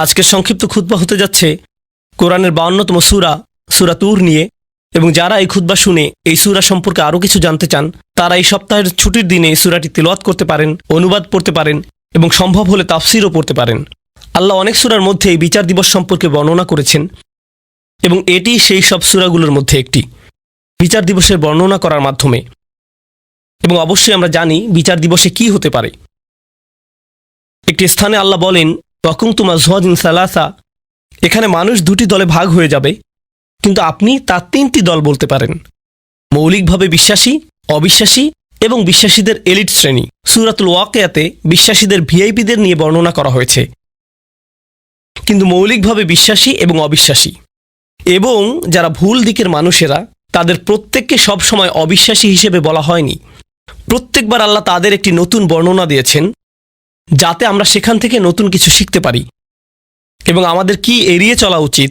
আজকের সংক্ষিপ্ত খুতবা হতে যাচ্ছে কোরআনের 52তম সূরা সূরা তুর নিয়ে। এবং যারা এই খুতবা শুনে এই সূরা সম্পর্কে আরও কিছু জানতে চান তারা এই সপ্তাহের ছুটির দিনে এই সূরাটি তিলাওয়াত করতে পারেন, অনুবাদ পড়তে পারেন এবং সম্ভব হলে তাফসিরও পড়তে পারেন। আল্লাহ অনেক সূরার মধ্যে এই বিচার দিবস সম্পর্কে বর্ণনা করেছেন এবং এটি সেই সব সূরাগুলোর মধ্যে একটি, বিচার দিবসের বর্ণনা করার মাধ্যমে। এবং অবশ্যই আমরা জানি বিচার দিবসে কি হতে পারে। একটি স্থানে আল্লাহ বলেন, ওয়াকুনতুম আযওয়াজান সালাসা, এখানে মানুষ দুটি দলে ভাগ হয়ে যাবে, কিন্তু আপনি তার তিনটি দল বলতে পারেন: মৌলিকভাবে বিশ্বাসী, অবিশ্বাসী এবং বিশ্বাসীদের এলিট শ্রেণী। সূরাতুল ওয়াকিয়াতে বিশ্বাসীদের ভিআইপিদের নিয়ে বর্ণনা করা হয়েছে, কিন্তু মৌলিকভাবে বিশ্বাসী এবং অবিশ্বাসী এবং যারা ভুল দিকের মানুষেরা তাদের প্রত্যেককে সবসময় অবিশ্বাসী হিসেবে বলা হয়নি। প্রত্যেকবার আল্লাহ তাদের একটি নতুন বর্ণনা দিয়েছেন যাতে আমরা সেখান থেকে নতুন কিছু শিখতে পারি এবং আমাদের কি এড়িয়ে চলা উচিত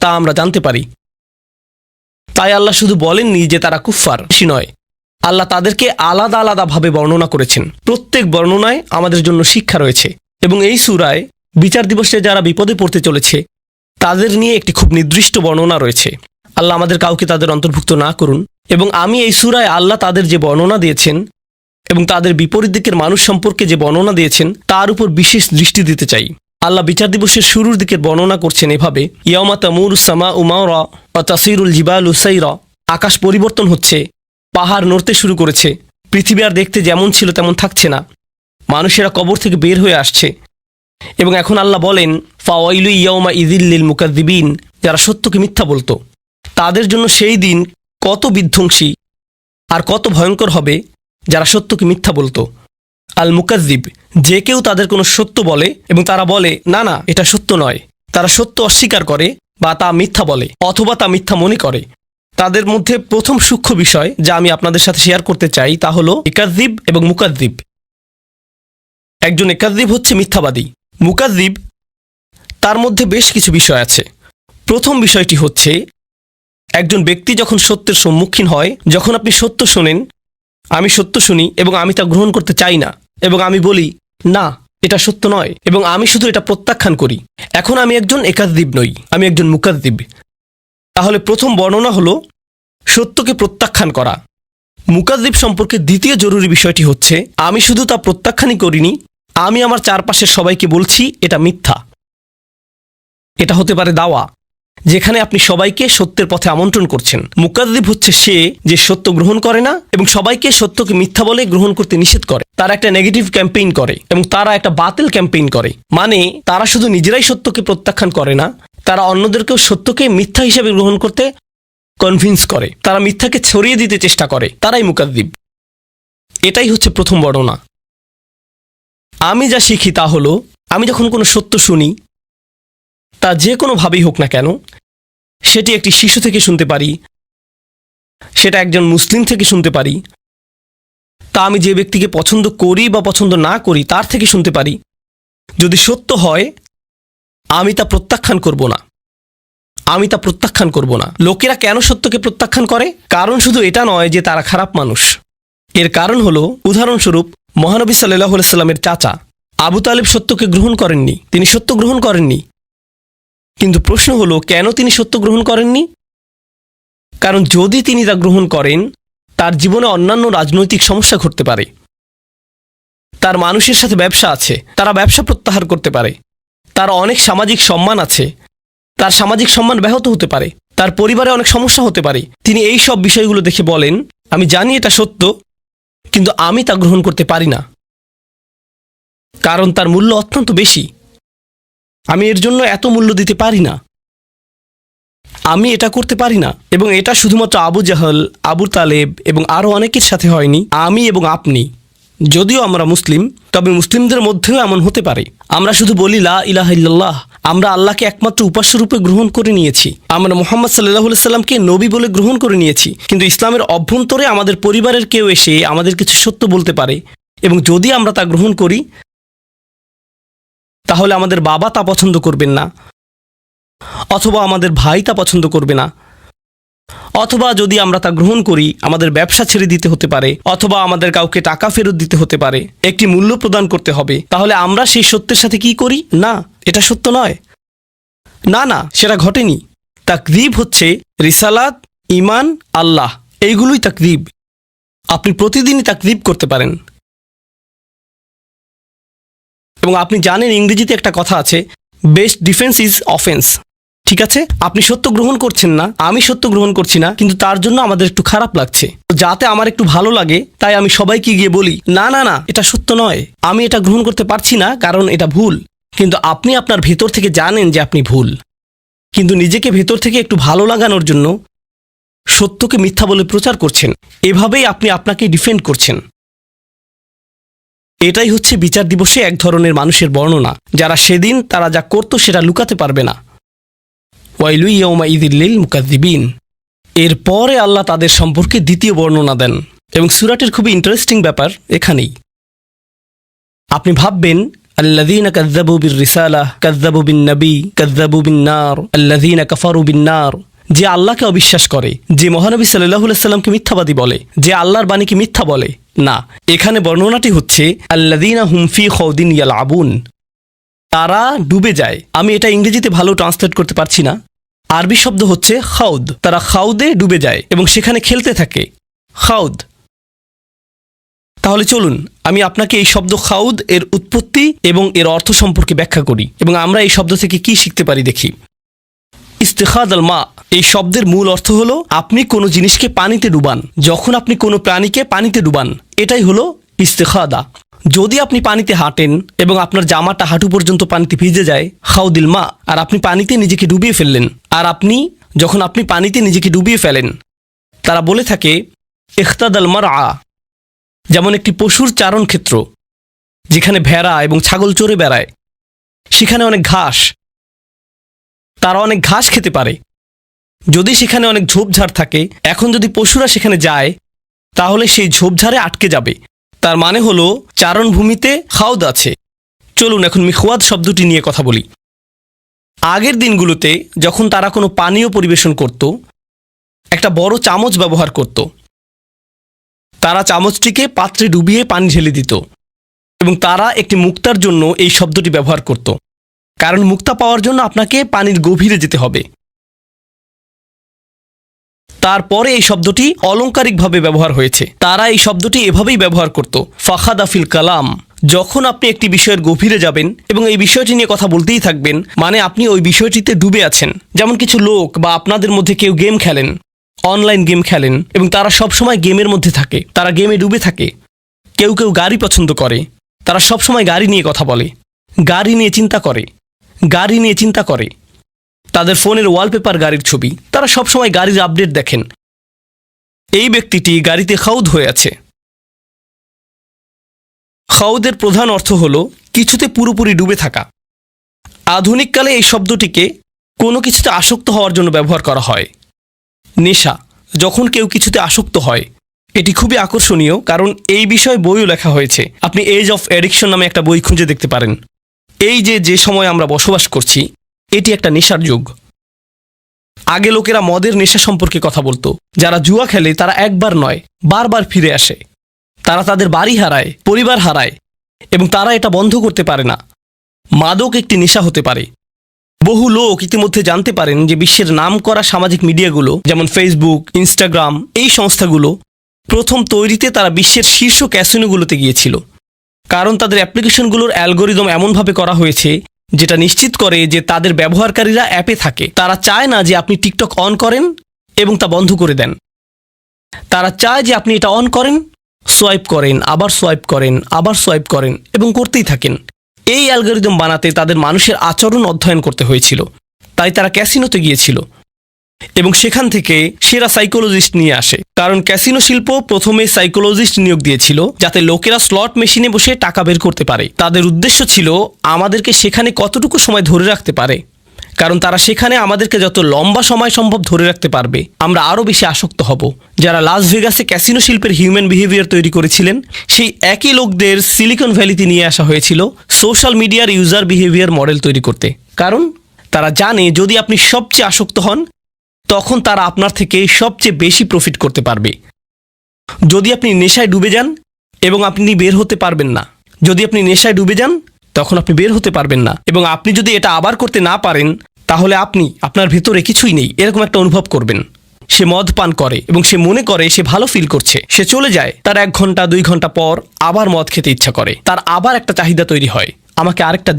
তা আমরা জানতে পারি। তাই আল্লাহ শুধু বলেননি যে তারা কুফফার, সে নয়, আল্লাহ তাদেরকে আলাদা আলাদাভাবে বর্ণনা করেছেন। প্রত্যেক বর্ণনায় আমাদের জন্য শিক্ষা রয়েছে এবং এই সূরায় বিচার দিবসে যারা বিপদে পড়তে চলেছে তাদের নিয়ে একটি খুব নির্দিষ্ট বর্ণনা রয়েছে। আল্লাহ আমাদের কাউকে তাদের অন্তর্ভুক্ত না করুন। এবং আমি এই সূরায় আল্লাহ তাদের যে বর্ণনা দিয়েছেন এবং তাদের বিপরীত দিকের মানুষ সম্পর্কে যে বর্ণনা দিয়েছেন তার উপর বিশেষ দৃষ্টি দিতে চাই। আল্লাহ বিচার দিবসের শুরুর দিকের বর্ণনা করছেন এভাবে, ইয়াউমা তামুরুস সামাউ মাওরা ওয়া তাসিরুল জিবালু সাইরা, আকাশ পরিবর্তন হচ্ছে, পাহাড় নড়তে শুরু করেছে, পৃথিবী আর দেখতে যেমন ছিল তেমন থাকছে না, মানুষেরা কবর থেকে বের হয়ে আসছে। এবং এখন আল্লাহ বলেন, ফাওয়াইলু ইয়াউমা ইযিল লিল মুকাযযিবিন, যারা সত্যকে মিথ্যা বলতো তাদের জন্য সেই দিন কত বিধ্বংসী আর কত ভয়ঙ্কর হবে যারা সত্যকে মিথ্যা বলতো। আল মুকাযযিব, যে কেউ তাদের কোনো সত্য বলে এবং তারা বলে না না এটা সত্য নয়, তারা সত্য অস্বীকার করে বা তা মিথ্যা বলে অথবা তা মিথ্যা মনে করে। তাদের মধ্যে প্রথম সূক্ষ্ম বিষয় যা আমি আপনাদের সাথে শেয়ার করতে চাই তা হলো ইকাযযিব এবং মুকাযযিব। একজন ইকাযযিব হচ্ছে মিথ্যাবাদী, মুকাযযিব তার মধ্যে বেশ কিছু বিষয় আছে। প্রথম বিষয়টি হচ্ছে একজন ব্যক্তি যখন সত্যের সম্মুখীন হয়, যখন আপনি সত্য শোনেন, আমি সত্য শুনি এবং আমি তা গ্রহণ করতে চাই না এবং আমি বলি না এটা সত্য নয় এবং আমি শুধু এটা প্রত্যাখ্যান করি, এখন আমি একজন ইকাযযিব নই, আমি একজন মুকাযযিব। তাহলে প্রথম বর্ণনা হলো সত্যকে প্রত্যাখ্যান করা। মুকাযযিব সম্পর্কে দ্বিতীয় জরুরি বিষয়টি হচ্ছে আমি শুধু তা প্রত্যাখ্যানই করিনি, আমি আমার চারপাশের সবাইকে বলছি এটা মিথ্যা। এটা হতে পারে দাওয়া, যেখানে আপনি সবাইকে সত্যের পথে আমন্ত্রণ করছেন। মুকাযযিব হচ্ছে সে যে সত্য গ্রহণ করে না এবং সবাইকে সত্যকে মিথ্যা বলে গ্রহণ করতে নিষেধ করে। তারা একটা নেগেটিভ ক্যাম্পেইন করে এবং তারা একটা বাতিল ক্যাম্পেইন করে। মানে তারা শুধু নিজেরাই সত্যকে প্রত্যাখ্যান করে না, তারা অন্যদেরকেও সত্যকে মিথ্যা হিসেবে গ্রহণ করতে কনভিন্স করে, তারা মিথ্যাকে ছড়িয়ে দিতে চেষ্টা করে, তারাই মুকাযযিব। এটাই হচ্ছে প্রথম বর্ণনা। আমি যা শিখি তা হলো আমি যখন কোনো সত্য শুনি, তা যে কোনোভাবেই হোক না কেন, সেটি একটি শিশু থেকে শুনতে পারি, সেটা একজন মুসলিম থেকে শুনতে পারি, তা আমি যে ব্যক্তিকে পছন্দ করি বা পছন্দ না করি তার থেকে শুনতে পারি, যদি সত্য হয় আমি তা প্রত্যাখ্যান করব না, আমি তা প্রত্যাখ্যান করব না। লোকেরা কেন সত্যকে প্রত্যাখ্যান করে? কারণ শুধু এটা নয় যে তারা খারাপ মানুষ। এর কারণ হলো, উদাহরণস্বরূপ মহানবী সাল্লাল্লাহু আলাইহি সাল্লামের চাচা আবু তালিব সত্যকে গ্রহণ করেননি, তিনি সত্য গ্রহণ করেননি। কিন্তু প্রশ্ন হলো কেন তিনি সত্য গ্রহণ করেননি? কারণ যদি তিনি তা গ্রহণ করেন তার জীবনে অন্যান্য রাজনৈতিক সমস্যা ঘটতে পারে, তার মানুষের সাথে ব্যবসা আছে, তারা ব্যবসা প্রত্যাহার করতে পারে, তার অনেক সামাজিক সম্মান আছে, তার সামাজিক সম্মান ব্যাহত হতে পারে, তার পরিবারে অনেক সমস্যা হতে পারে। তিনি এই সব বিষয়গুলো দেখে বলেন আমি জানি এটা সত্য কিন্তু আমি তা গ্রহণ করতে পারি না, কারণ তার মূল্য অত্যন্ত বেশি, আমি এর জন্য এত মূল্য দিতে পারি না, আমি এটা করতে পারি না। এবং এটা শুধুমাত্র আবু জাহল, আবু তালেব এবং আরও অনেকের সাথে হয়নি, আমি এবং আপনি। যদিও আমরা মুসলিম, তবে মুসলিমদের মধ্যেও এমন হতে পারে। আমরা শুধু বলি লা ইলাহা ইল্লাল্লাহ, আমরা আল্লাহকে একমাত্র উপাস্যরূপে গ্রহণ করে নিয়েছি, আমরা মুহাম্মদ সাল্লাল্লাহু আলাইহি সাল্লামকে নবী বলে গ্রহণ করে নিয়েছি, কিন্তু ইসলামের অভ্যন্তরে আমাদের পরিবারের কেউ এসে আমাদের কিছু সত্য বলতে পারে এবং যদি আমরা তা গ্রহণ করি তাহলে আমাদের বাবা তা পছন্দ করবেন না, অথবা আমাদের ভাই তা পছন্দ করবে না, অথবা যদি আমরা তা গ্রহণ করি আমাদের ব্যবসা ছেড়ে দিতে হতে পারে, অথবা আমাদের কাউকে টাকা ফেরত দিতে হতে পারে, একটি মূল্য প্রদান করতে হবে। তাহলে আমরা সেই সত্যের সাথে কি করি? না, এটা সত্য নয়। না না, সেটা ঘটেনি। তাকযীব হচ্ছে রিসালাত, ঈমান, আল্লাহ, এইগুলোই তাকযীব। আপনি প্রতিদিনই তাকযীব করতে পারেন। এবং আপনি জানেন ইংরেজিতে একটা কথা আছে, বেস্ট ডিফেন্স ইজ অফেন্স। ঠিক আছে, আপনি সত্য গ্রহণ করছেন না, আমি সত্য গ্রহণ করছি না, কিন্তু তার জন্য আমাদের একটু খারাপ লাগছে। যাতে আমার একটু ভালো লাগে তাই আমি সবাইকে গিয়ে বলি, না না না, এটা সত্য নয়, আমি এটা গ্রহণ করতে পারছি না কারণ এটা ভুল। কিন্তু আপনি আপনার ভেতর থেকে জানেন যে আপনি ভুল, কিন্তু নিজেকে ভেতর থেকে একটু ভালো লাগানোর জন্য সত্যকে মিথ্যা বলে প্রচার করছেন। এভাবেই আপনি আপনাকে ডিফেন্ড করছেন। এটাই হচ্ছে বিচার দিবসে এক ধরনের মানুষের বর্ণনা, যারা সেদিন তারা যা করত সেটা লুকাতে পারবে না। ওয়াইলু ইয়াউমাইযিল লিল মুকাযযিবিন। এরপরে আল্লাহ তাদের সম্পর্কে দ্বিতীয় বর্ণনা দেন, এবং সূরাটির খুবই ইন্টারেস্টিং ব্যাপার এখানেই। আপনি ভাববেন, আল্লাযীনা কাযযাবু বির-রিসালাহ কাযযাবু বিন-নবী কাযযাবু বিন-নার আল্লাযীনা কাফারু বিন-নার। যে আল্লাহকে অবিশ্বাস করে, যে মহানবী সাল্লাল্লাহু আলাইহি সাল্লামকে মিথ্যাবাদী বলে, যে আল্লাহর বাণীকে মিথ্যা বলে, না, এখানে বর্ণনাটি হচ্ছে আল্লাযীনা হুম ফী খাউদিন ইয়ালআবুন। তারা ডুবে যায়। আমি এটা ইংরেজিতে ভালো ট্রান্সলেট করতে পারছি না। আরবি শব্দ হচ্ছে খাউদ। তারা খাউদে ডুবে যায় এবং সেখানে খেলতে থাকে। খাউদ। তাহলে চলুন আমি আপনাকে এই শব্দ খাউদ এর উৎপত্তি এবং এর অর্থ সম্পর্কে ব্যাখ্যা করি, এবং আমরা এই শব্দ থেকে কি শিখতে পারি দেখি। ইস্তেখাদ আল মা, এই শব্দের মূল অর্থ হলো আপনি কোনো জিনিসকে পানিতে ডুবান। যখন আপনি কোনো প্রাণীকে পানিতে ডুবান, এটাই হলো ইস্তেখাদা। যদি আপনি পানিতে হাঁটেন এবং আপনার জামাটা হাঁটু পর্যন্ত পানিতে ভিজে যায়, খাউদিল মা, আর আপনি পানিতে নিজেকে ডুবিয়ে ফেললেন। আর যখন আপনি পানিতে নিজেকে ডুবিয়ে ফেলেন, তারা বলে থাকে ইখতাদাল মারআ, যেমন একটি পশুর চারণ ক্ষেত্র, যেখানে ভেড়া এবং ছাগল চড়ে বেড়ায়, সেখানে অনেক ঘাস, তারা অনেক ঘাস খেতে পারে। যদি সেখানে অনেক ঝোপঝাড় থাকে, এখন যদি পশুরা সেখানে যায় তাহলে সেই ঝোপঝাড়ে আটকে যাবে। তার মানে হলো চারণভূমিতে খাউদ আছে। চলুন এখন মিখওয়াদ শব্দটি নিয়ে কথা বলি। আগের দিনগুলোতে যখন তারা কোনো পানীয় পরিবেশন করত, একটা বড় চামচ ব্যবহার করত। তারা চামচটিকে পাত্রে ডুবিয়ে পানি ঢেলে দিত, এবং তারা একটি মুক্তার জন্য এই শব্দটি ব্যবহার করত, কারণ মুক্তা পাওয়ার জন্য আপনাকে পানির গভীরে যেতে হবে। তারপরে এই শব্দটি অলংকারিকভাবে ব্যবহার হয়েছে। তারা এই শব্দটি এভাবেই ব্যবহার করত, ফাখাদা ফিল কালাম। যখন আপনি একটি বিষয়ের গভীরে যাবেন এবং এই বিষয়টি নিয়ে কথা বলতেই থাকবেন, মানে আপনি ওই বিষয়টিতে ডুবে আছেন। যেমন কিছু লোক বা আপনাদের মধ্যে কেউ গেম খেলেন, অনলাইন গেম খেলেন, এবং তারা সবসময় গেমের মধ্যে থাকে, তারা গেমে ডুবে থাকে। কেউ কেউ গাড়ি পছন্দ করে, তারা সবসময় গাড়ি নিয়ে কথা বলে, গাড়ি নিয়ে চিন্তা করে। তাদের ফোনের ওয়ালপেপার গাড়ির ছবি, তারা সবসময় গাড়ির আপডেট দেখেন। এই ব্যক্তিটি গাড়িতে খাউদ হয়ে আছে। খাউদের প্রধান অর্থ হল কিছুতে পুরোপুরি ডুবে থাকা। আধুনিককালে এই শব্দটিকে কোনো কিছুতে আসক্ত হওয়ার জন্য ব্যবহার করা হয়। নেশা, যখন কেউ কিছুতে আসক্ত হয়, এটি খুবই আকর্ষণীয়, কারণ এই বিষয়ে বইও লেখা হয়েছে। আপনি এজ অফ অ্যাডিকশন নামে একটা বই খুঁজে দেখতে পারেন। এই যে সময় আমরা বসবাস করছি, এটি একটা নেশার যুগ। আগে লোকেরা মদের নেশা সম্পর্কে কথা বলতো। যারা জুয়া খেলে তারা একবার নয়, বারবার ফিরে আসে। তারা তাদের বাড়ি হারায়, পরিবার হারায়, এবং তারা এটা বন্ধ করতে পারে না। মাদক একটি নেশা হতে পারে। বহু লোক ইতিমধ্যে জানতে পারেন যে বিশ্বের নামকরা সামাজিক মিডিয়াগুলো, যেমন ফেসবুক, ইনস্টাগ্রাম, এই সংস্থাগুলো প্রথম তৈরিতে তারা বিশ্বের শীর্ষ ক্যাসিনোগুলোতে গিয়েছিল, কারণ তাদের অ্যাপ্লিকেশনগুলোর অ্যালগোরিদম এমনভাবে করা হয়েছে যেটা নিশ্চিত করে যে তাদের ব্যবহারকারীরা অ্যাপে থাকে। তারা চায় না যে আপনি টিকটক অন করেন এবং তা বন্ধ করে দেন। তারা চায় যে আপনি এটা অন করেন, সোয়াইপ করেন, আবার সোয়াইপ করেন, আবার সোয়াইপ করেন, এবং করতেই থাকেন। এই অ্যালগোরিদম বানাতে তাদের মানুষের আচরণ অধ্যয়ন করতে হয়েছিল। তাই তারা ক্যাসিনোতে গিয়েছিল এবং সেখান থেকে সেরা সাইকোলজিস্ট নিয়ে আসে, কারণ ক্যাসিনো শিল্প প্রথমে সাইকোলজিস্ট নিয়োগ দিয়েছিল যাতে লোকেরা স্লট মেশিনে বসে টাকা বের করতে পারে। তাদের উদ্দেশ্য ছিল আমাদেরকে সেখানে কতটুকু সময় ধরে রাখতে পারে, কারণ তারা সেখানে আমাদেরকে যত লম্বা সময় সম্ভব ধরে রাখতে পারবে, আমরা আরও বেশি আসক্ত হব। যারা লাস ভেগাসে ক্যাসিনো শিল্পের হিউম্যান বিহেভিয়ার তৈরি করেছিলেন, সেই একই লোকদের সিলিকন ভ্যালিতে নিয়ে আসা হয়েছিল সোশ্যাল মিডিয়ার ইউজার বিহেভিয়ার মডেল তৈরি করতে। কারণ তারা জানে যদি আপনি সবচেয়ে আসক্ত হন, তখন তারা আপনার থেকে সবচেয়ে বেশি প্রফিট করতে পারবে। যদি আপনি নেশায় ডুবে যান এবং আপনি বের হতে পারবেন না, তখন আপনি বের হতে পারবেন না, এবং আপনি যদি এটা আবার করতে না পারেন, তাহলে আপনি আপনার ভেতরে কিছুই নেই এরকম একটা অনুভব করবেন। সে মদ পান করে এবং সে মনে করে সে ভালো ফিল করছে, সে চলে যায়, তার 1 ঘন্টা 2 ঘন্টা পর আবার মদ খেতে ইচ্ছা করে, তার আবার একটা চাহিদা তৈরি হয়, আমাকে আরেকটা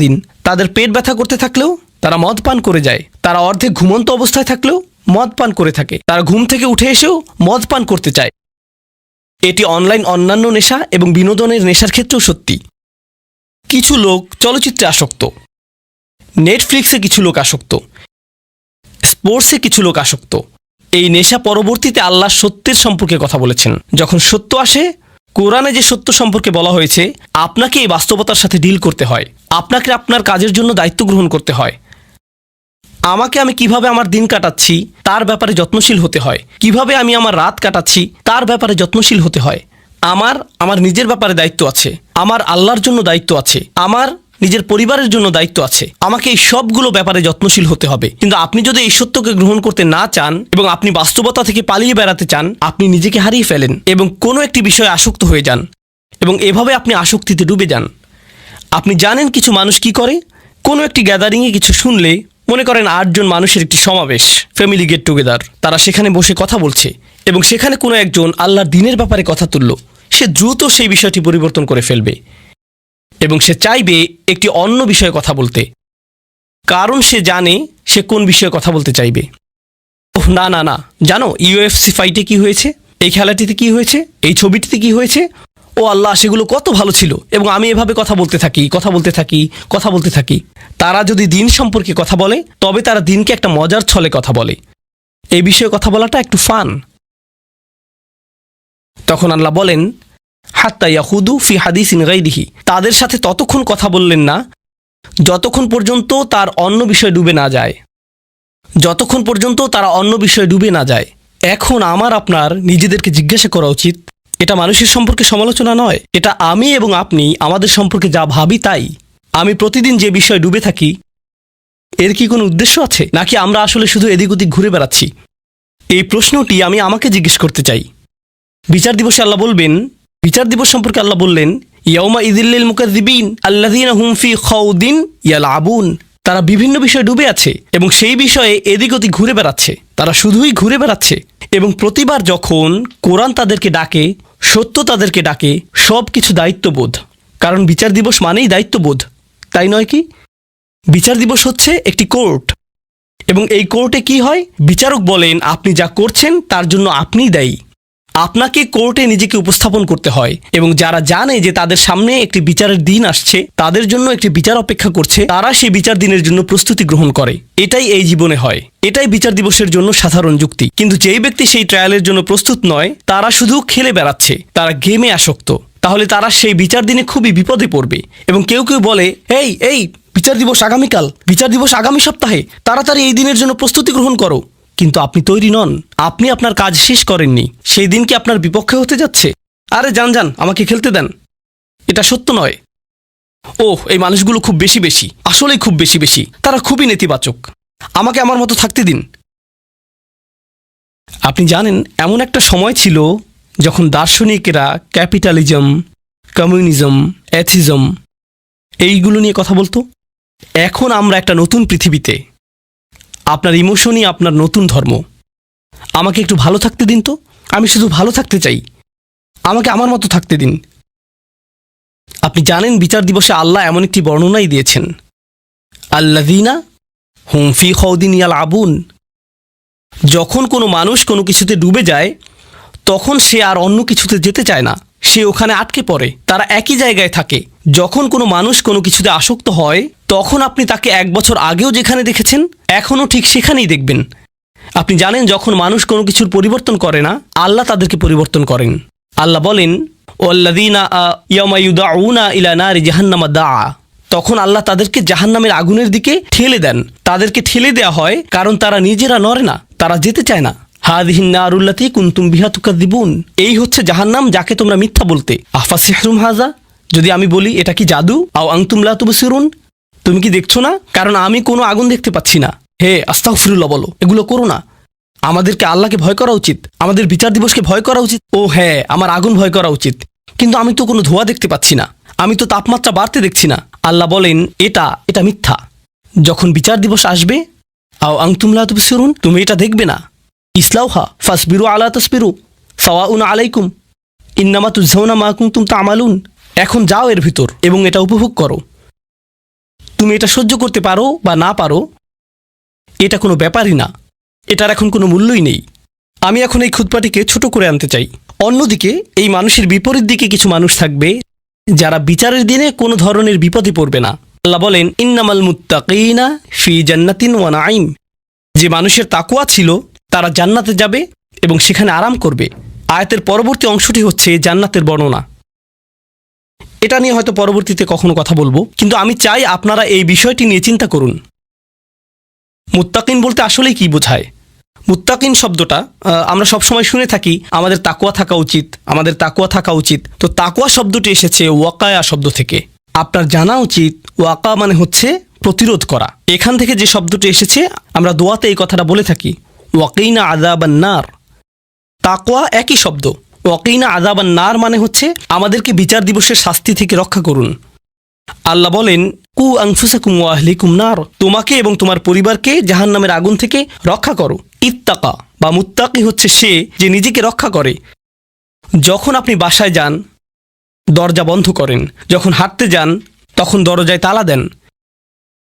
দিন। তাদের পেট ব্যথা করতে থাকলেও তারা মদ পান করে যায়, তারা অর্ধেক ঘুমন্ত অবস্থায় থাকলেও মদ পান করে থাকে, তারা ঘুম থেকে উঠে এসেও মদ পান করতে চায়। এটি অনলাইন অন্যান্য নেশা এবং বিনোদনের নেশার ক্ষেত্রেও সত্যি। কিছু লোক চলচ্চিত্রে আসক্ত, নেটফ্লিক্সে কিছু লোক আসক্ত, স্পোর্টসে কিছু লোক আসক্ত। এই নেশা পরবর্তীতে আল্লাহ সত্যের সম্পর্কে কথা বলেছেন। যখন সত্য আসে, কোরআনে যে সত্য সম্পর্কে বলা হয়েছে, আপনাকে এই বাস্তবতার সাথে ডিল করতে হয়, আপনাকে আপনার কাজের জন্য দায়িত্ব গ্রহণ করতে হয়। আমি কিভাবে আমার দিন কাটাচ্ছি তার ব্যাপারে যত্নশীল হতে হয়, কিভাবে আমি আমার রাত কাটাচ্ছি তার ব্যাপারে যত্নশীল হতে হয়। আমার নিজের ব্যাপারে দায়িত্ব আছে, আমার আল্লাহর জন্য দায়িত্ব আছে, আমার নিজের পরিবারের জন্য দায়িত্ব আছে। আমাকে এই সবগুলো ব্যাপারে যত্নশীল হতে হবে। কিন্তু আপনি যদি এই সত্যকে গ্রহণ করতে না চান এবং আপনি বাস্তবতা থেকে পালিয়ে বেড়াতে চান, আপনি নিজেকে হারিয়ে ফেলেন এবং কোনো একটি বিষয়ে আসক্ত হয়ে যান এবং এভাবে আপনি আসক্তিতে ডুবে যান। আপনি জানেন কিছু মানুষ কি করে? কোনো একটি গ্যাদারিংয়ে কিছু শুনলে, মনে করেন 8 জন মানুষের একটি সমাবেশ, ফ্যামিলি গেট টুগেদার, তারা সেখানে বসে কথা বলছে এবং সেখানে কোনো একজন আল্লাহর দ্বীনের ব্যাপারে কথা তুলল, সে দ্রুত সেই বিষয়টি পরিবর্তন করে ফেলবে এবং সে চাইবে একটি অন্য বিষয়ে কথা বলতে, কারণ সে জানে সে কোন বিষয়ে কথা বলতে চাইবে। ওহ না, জানো UFC ফাইটে কি হয়েছে, এই খেলাটিতে কি হয়েছে, এই ছবিটিতে কি হয়েছে, ও আল্লাহ সেগুলো কত ভালো ছিল এবং আমি এভাবে কথা বলতে থাকি। তারা যদি দিন সম্পর্কে কথা বলে তবে তারা দিনকে একটা মজার ছলে কথা বলে, এই বিষয়ে কথা বলাটা একটু ফান। তখন আল্লাহ বলেন, হাত্তা ইয়াহুদু ফি হাদিসিন গাইরিহি, তাদের সাথে ততক্ষণ কথা বললেন না যতক্ষণ পর্যন্ত তার অন্য বিষয়ে ডুবে না যায়। এখন আমার আপনার নিজেদেরকে জিজ্ঞাসা করা উচিত, এটা মানুষের সম্পর্কে সমালোচনা নয়, এটা আমি এবং আপনি আমাদের সম্পর্কে যা ভাবি তাই। আমি প্রতিদিন যে বিষয়ে ডুবে থাকি, এর কি কোনো উদ্দেশ্য আছে, নাকি আমরা আসলে শুধু এদিক ওদিক ঘুরে বেড়াচ্ছি? এই প্রশ্নটি আমি আমাকে জিজ্ঞেস করতে চাই। বিচার দিবস সম্পর্কে আল্লাহ বললেন, ইয়াউমা ইযিল্লিল মুকাযযিবিন আল্লাযীনা হুম ফি খাউদিন ইয়ালআবুন, তারা বিভিন্ন বিষয়ে ডুবে আছে এবং সেই বিষয়ে এদিক ওদিক ঘুরে বেড়াচ্ছে, তারা শুধুই ঘুরে বেড়াচ্ছে। এবং প্রতিবার যখন কোরআন তাদেরকে ডাকে, সত্য তাদেরকে ডাকে, সব কিছু দায়িত্ববোধ, কারণ বিচার দিবস মানেই দায়িত্ববোধ, তাই নয় কি? বিচার দিবস হচ্ছে একটি কোর্ট এবং এই কোর্টে কি হয়? বিচারক বলেন আপনি যা করছেন তার জন্য আপনিই দায়ী। আপনাকে কোর্টে নিজেকে উপস্থাপন করতে হয় এবং যারা জানে যে তাদের সামনে একটি বিচারের দিন আসছে, তাদের জন্য একটি বিচার অপেক্ষা করছে, তারা সেই বিচার দিনের জন্য প্রস্তুতি গ্রহণ করে। এটাই এই জীবনে হয়, এটাই বিচার দিবসের জন্য সাধারণ যুক্তি। কিন্তু যেই ব্যক্তি সেই ট্রায়ালের জন্য প্রস্তুত নয়, তারা শুধু খেলে বেড়াচ্ছে, তারা গেমে আসক্ত, তাহলে তারা সেই বিচার দিনে খুবই বিপদে পড়বে। এবং কেউ বলে, এই বিচার দিবস আগামীকাল, বিচার দিবস আগামী সপ্তাহে, তাড়াতাড়ি এই দিনের জন্য প্রস্তুতি গ্রহণ করো। কিন্তু আপনি তৈরি নন, আপনি আপনার কাজ শেষ করেননি, সেই দিন কি আপনার বিপক্ষে হতে যাচ্ছে? আরে যান, আমাকে খেলতে দেন। এটা সত্য নয়। এই মানুষগুলো খুব বেশি, আসলেই খুব বেশি, তারা খুবই নেতিবাচক, আমাকে আমার মতো থাকতে দিন। আপনি জানেন এমন একটা সময় ছিল যখন দার্শনিকেরা ক্যাপিটালিজম, কমিউনিজম, অ্যাথিজম এইগুলো নিয়ে কথা বলতো। এখন আমরা একটা নতুন পৃথিবীতে, আপনার ইমোশনই আপনার নতুন ধর্ম। আমাকে একটু ভালো থাকতে দিন তো, আমি শুধু ভালো থাকতে চাই, আমাকে আমার মতো থাকতে দিন। আপনি জানেন বিচার দিবসে আল্লাহ এমন একটি বর্ণনাই দিয়েছেন, আল্লাযীনা হুম ফি খাউদিন ইয়ালআবুন, যখন কোনো মানুষ কোনো কিছুতে ডুবে যায় তখন সে আর অন্য কিছুতে যেতে চায় না, সে ওখানে আটকে পড়ে, তারা একই জায়গায় থাকে। যখন কোনো মানুষ কোনো কিছুতে আসক্ত হয় তখন আপনি তাকে 1 বছর আগেও যেখানে দেখেছেন এখনও ঠিক সেখানেই দেখবেন। আপনি জানেন যখন মানুষ কোনো কিছুর পরিবর্তন করে না, আল্লাহ তাদেরকে পরিবর্তন করেন। আল্লাহ বলেন, ওয়াল্লাযীনা ইয়াওমা ইউদআউনা ইলা নারি জাহান্নামা দাআ, তখন আল্লাহ তাদেরকে জাহান্নামের আগুনের দিকে ঠেলে দেন। তাদেরকে ঠেলে দেওয়া হয় কারণ তারা নিজেরা নড়ে না, তারা যেতে চায় না। হাযিহিন নারুল্লাতী কুনতুম বিহা তুকাযযিবুন, এই হচ্ছে জাহান্নাম যাকে তোমরা মিথ্যা বলতে। আফাসিহরুম হাযা, যদি আমি বলি এটা কি জাদু? আও আনতুম লা তুবসিরুন, তুমি কি দেখছো না? কারণ আমি কোনো আগুন দেখতে পাচ্ছি না। হে আস্তাগফিরুল্লাহ বলো, এগুলো করো না। আমাদেরকে আল্লাহকে ভয় করা উচিত, আমাদের বিচার দিবসকে ভয় করা উচিত। হ্যাঁ, আমার আগুন ভয় করা উচিত, কিন্তু আমি তো কোনো ধোঁয়া দেখতে পাচ্ছি না, আমি তো তাপমাত্রা বাড়তে দেখছি না। আল্লাহ বলেন এটা মিথ্যা। যখন বিচার দিবস আসবে, আও আনতুম লা তুবসিরুন, তুমি এটা দেখবে না। ইসলাউহা ফাসবিরু আলা তাসবিরু সাওয়াউন আলাইকুম ইন্নামা তুজজাউনা মা কুনতুম তা'মালুন। এখন যাও এর ভিতর এবং এটা উপভোগ করো। তুমি এটা সহ্য করতে পারো বা না পারো, এটা কোনো ব্যাপারই না, এটার এখন কোনো মূল্যই নেই। আমি এখন এই খুতবাটিকে ছোট করে আনতে চাই। অন্যদিকে এই মানুষের বিপরীত দিকে কিছু মানুষ থাকবে যারা বিচারের দিনে কোনো ধরনের বিপদে পড়বে না। আল্লাহ বলেন, ইন্নামাল মুত্তাকিনা ফি জান্নাতিন ওয়া নাঈম। যে মানুষের তাকওয়া ছিল তারা জান্নাতে যাবে এবং সেখানে আরাম করবে। আয়াতের পরবর্তী অংশটি হচ্ছে জান্নাতের বর্ণনা। এটা নিয়ে হয়তো পরবর্তীতে কখনো কথা বলবো, কিন্তু আমি চাই আপনারা এই বিষয়টি নিয়ে চিন্তা করুন। মুত্তাকিন বলতে আসলেই কি বোঝায়? মুত্তাকিন শব্দটা আমরা সবসময় শুনে থাকি আমাদের তাকওয়া থাকা উচিত, আমাদের তাকওয়া থাকা উচিত। তো তাকওয়া শব্দটি এসেছে ওয়াকায়া শব্দ থেকে। আপনার জানা উচিত ওয়াকা মানে হচ্ছে প্রতিরোধ করা। এখান থেকে যে শব্দটি এসেছে, আমরা দোয়াতে এই কথাটা বলে থাকি, ওয়াকিনা আযাবান নার। তাকওয়া একই শব্দ। ওয়াকিনা আযাবান নার মানে হচ্ছে আমাদেরকে বিচার দিবসের শাস্তি থেকে রক্ষা করুন। আল্লাহ বলেন, কু আনফুসাকুম ওয়া আহলিকুম নার, তোমাকে এবং তোমার পরিবারকে জাহান্নামের আগুন থেকে রক্ষা করো। ইত্তাকা বা মুত্তাকি হচ্ছে সে যে নিজেকে রক্ষা করে। যখন আপনি বাসায় যান দরজা বন্ধ করেন, যখন হাঁটতে যান তখন দরজায় তালা দেন,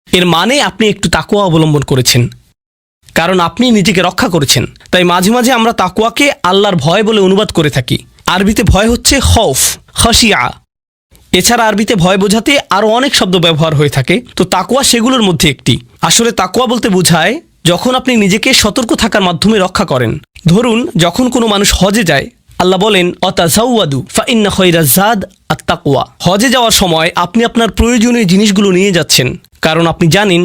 এর মানে আপনি একটু তাকওয়া অবলম্বন করেছেন, কারণ আপনি নিজেকে রক্ষা করেছেন। তাই মাঝে মাঝে আমরা তাকওয়াকে আল্লাহর ভয় বলে অনুবাদ করে থাকি। আরবিতে ভয় হচ্ছে খৌফ, খাশিয়া। এছাড়া আরবিতে ভয় বোঝাতে আরও অনেক শব্দ ব্যবহার হয়ে থাকে, তো তাকওয়া সেগুলোর মধ্যে একটি। আসলে তাকওয়া বলতে বোঝায় যখন আপনি নিজেকে সতর্ক থাকার মাধ্যমে রক্ষা করেন। ধরুন যখন কোনো মানুষ হজে যায়, আল্লাহ বলেন, অতাজাওয়াদু ফাইন্না খায়রাজ যাদ আত-তাকওয়া। হজে যাওয়ার সময় আপনি আপনার প্রয়োজনীয় জিনিসগুলো নিয়ে যাচ্ছেন, কারণ আপনি জানেন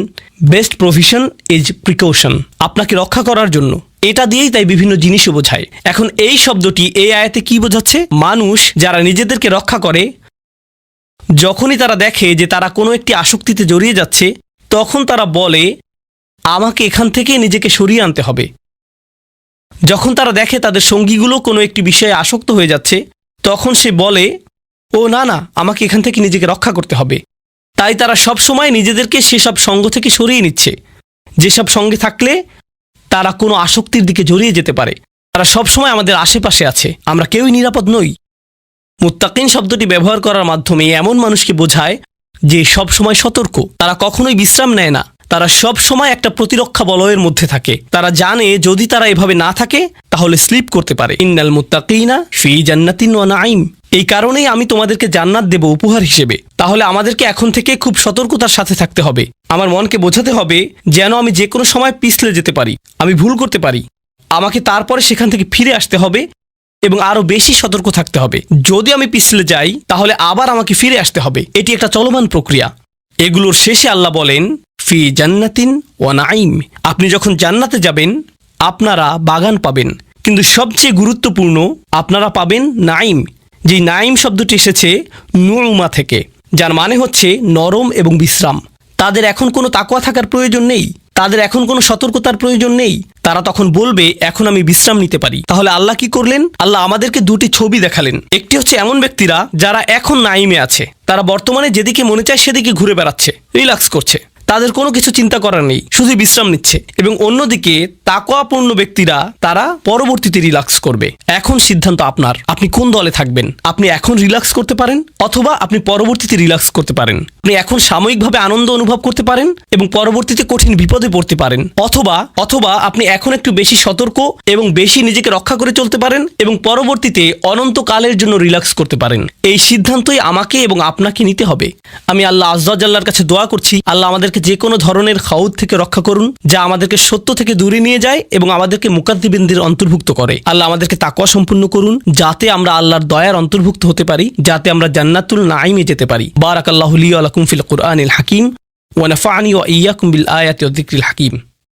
বেস্ট প্রভিশন ইজ প্রিকশন, আপনাকে রক্ষা করার জন্য। এটা দিয়েই তাই বিভিন্ন জিনিসও বোঝায়। এখন এই শব্দটি এই আয়াতে কি বোঝাচ্ছে? মানুষ যারা নিজেদেরকে রক্ষা করে, যখনই তারা দেখে যে তারা কোনো একটি আসক্তিতে জড়িয়ে যাচ্ছে, তখন তারা বলে আমাকে এখান থেকে নিজেকে সরিয়ে আনতে হবে। যখন তারা দেখে তাদের সঙ্গীগুলো কোনো একটি বিষয়ে আসক্ত হয়ে যাচ্ছে, তখন সে বলে, ও না না, আমাকে এখান থেকে নিজেকে রক্ষা করতে হবে। তাই তারা সব সময় নিজেদেরকে সেসব সঙ্গ থেকে সরিয়ে নিচ্ছে, যেসব সঙ্গে থাকলে তারা কোনো আসক্তির দিকে জড়িয়ে যেতে পারে। তারা সব সময় আমাদের আশেপাশে আছে, আমরা কেউই নিরাপদ নই। মুত্তাকিন শব্দটি ব্যবহার করার মাধ্যমে এমন মানুষকে বোঝায় যে সব সময় সতর্ক, তারা কখনোই বিশ্রাম নেয় না, তারা সব সময় একটা প্রতিরক্ষা বলয়ের মধ্যে থাকে। তারা জানে যদি তারা এভাবে না থাকে তাহলে স্লিপ করতে পারে। ইন্নাল মুত্তাকিনা ফি জান্নাতিন ওয়া নাঈম। এই কারণেই আমি তোমাদেরকে জান্নাত দেব উপহার হিসেবে। তাহলে আমাদেরকে এখন থেকে খুব সতর্কতার সাথে থাকতে হবে। আমার মনকে বোঝাতে হবে যেন আমি যে কোনো সময় পিছলে যেতে পারি, আমি ভুল করতে পারি। আমাকে তারপরে সেখান থেকে ফিরে আসতে হবে এবং আরও বেশি সতর্ক থাকতে হবে। যদি আমি পিছলে যাই তাহলে আবার আমাকে ফিরে আসতে হবে। এটি একটা চলমান প্রক্রিয়া। এগুলোর শেষে আল্লাহ বলেন, ফি জান্নাতিন ওয়া নাঈম। আপনি যখন জান্নাতে যাবেন আপনারা বাগান পাবেন, কিন্তু সবচেয়ে গুরুত্বপূর্ণ আপনারা পাবেন নাঈম। যেই নাঈম শব্দটি এসেছে নুউমা থেকে, যার মানে হচ্ছে নরম এবং বিশ্রাম। তাদের এখন কোনো তাকওয়া থাকার প্রয়োজন নেই, তাদের এখন কোনো সতর্কতার প্রয়োজন নেই। তারা তখন বলবে এখন আমি বিশ্রাম নিতে পারি। তাহলে আল্লাহ কি করলেন? আল্লাহ আমাদেরকে দুটি ছবি দেখালেন। একটি হচ্ছে এমন ব্যক্তিরা যারা এখন নাঈমে আছে, তারা বর্তমানে যেদিকে মনে চায় সেদিকে ঘুরে বেড়াচ্ছে, রিল্যাক্স করছে, তাদের কোনো কিছু চিন্তা করার নেই, শুধু বিশ্রাম নিচ্ছে। এবং অন্যদিকে তাকওয়াপূর্ণ ব্যক্তিরা তারা পরবর্তীতে রিল্যাক্স করবে। এখন সিদ্ধান্ত আপনার, আপনি কোন দলে থাকবেন। আপনি এখন রিল্যাক্স করতে পারেন অথবা আপনি পরবর্তীতে রিল্যাক্স করতে পারেন। আপনি এখন সাময়িকভাবে আনন্দ অনুভব করতে পারেন এবং পরবর্তীতে কঠিন বিপদে পড়তে পারেন, অথবা আপনি এখন একটু বেশি সতর্ক এবং বেশি নিজেকে রক্ষা করে চলতে পারেন এবং পরবর্তীতে অনন্তকালের জন্য রিল্যাক্স করতে পারেন। এই সিদ্ধান্তই আমাকে এবং আপনাকে নিতে হবে। আমি আল্লাহ আযজা ওয়া জাল্লার কাছে দোয়া করছি, আল্লাহ আমাদেরকে যে কোনো ধরনের খাউদ থেকে রক্ষা করুন, যা আমাদেরকে সত্য থেকে দূরে নিয়ে যায় এবং আমাদেরকে মুকাদ্দিবিনদের অন্তর্ভুক্ত করে। আল্লাহ আমাদেরকে তাকওয়া সম্পূর্ণ করুন, যাতে আমরা আল্লাহর দয়ার অন্তর্ভুক্ত হতে পারি, যাতে আমরা জান্নাতুল নাঈমে যেতে পারি। বারাকাল্লাহু লি ওয়া লাকুম ফিল কুরআনিল হাকিম ওয়া নাফা'নি ওয়া ইয়্যাকুম বিল আয়াতি ওয়াজ যিকরিল হাকিম।